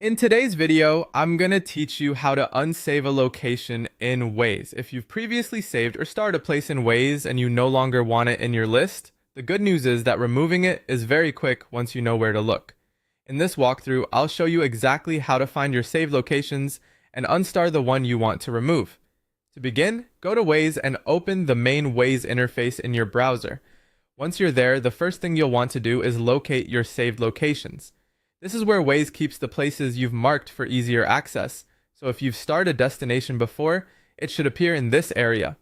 In today's video, I'm going to teach you how to unsave a location in Waze. If you've previously saved or starred a place in Waze and you no longer want it in your list, the good news is that removing it is very quick once you know where to look. In this walkthrough, I'll show you exactly how to find your saved locations and unstar the one you want to remove. To begin, go to Waze and open the main Waze interface in your browser. Once you're there, the first thing you'll want to do is locate your saved locations. This is where Waze keeps the places you've marked for easier access, so if you've starred a destination before, it should appear in this area.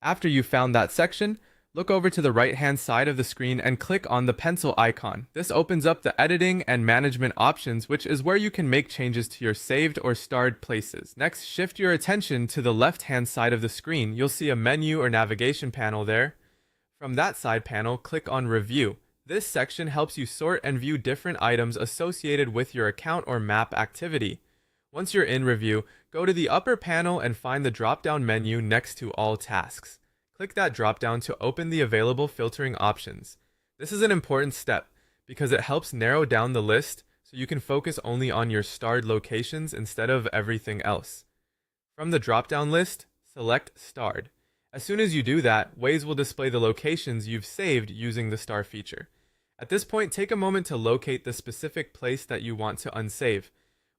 After you've found that section, look over to the right-hand side of the screen and click on the pencil icon. This opens up the editing and management options, which is where you can make changes to your saved or starred places. Next, shift your attention to the left-hand side of the screen. You'll see a menu or navigation panel there. From that side panel, click on Review. This section helps you sort and view different items associated with your account or map activity. Once you're in Review, go to the upper panel and find the drop-down menu next to All Tasks. Click that drop-down to open the available filtering options. This is an important step because it helps narrow down the list so you can focus only on your starred locations instead of everything else. From the drop-down list, select Starred. As soon as you do that, Waze will display the locations you've saved using the star feature. At this point, take a moment to locate the specific place that you want to unsave.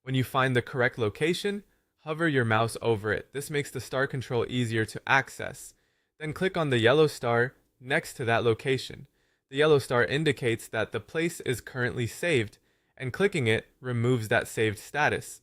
When you find the correct location, hover your mouse over it. This makes the star control easier to access. Then click on the yellow star next to that location. The yellow star indicates that the place is currently saved, and clicking it removes that saved status.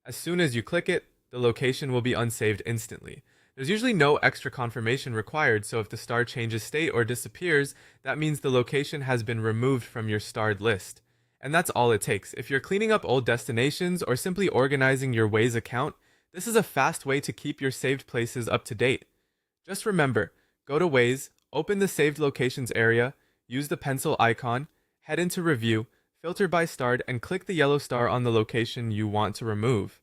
As soon as you click it, the location will be unsaved instantly. There's usually no extra confirmation required, so if the star changes state or disappears, that means the location has been removed from your starred list. And that's all it takes. If you're cleaning up old destinations or simply organizing your Waze account, this is a fast way to keep your saved places up to date. Just remember, go to Waze, open the saved locations area, use the pencil icon, head into Review, filter by starred, and click the yellow star on the location you want to remove.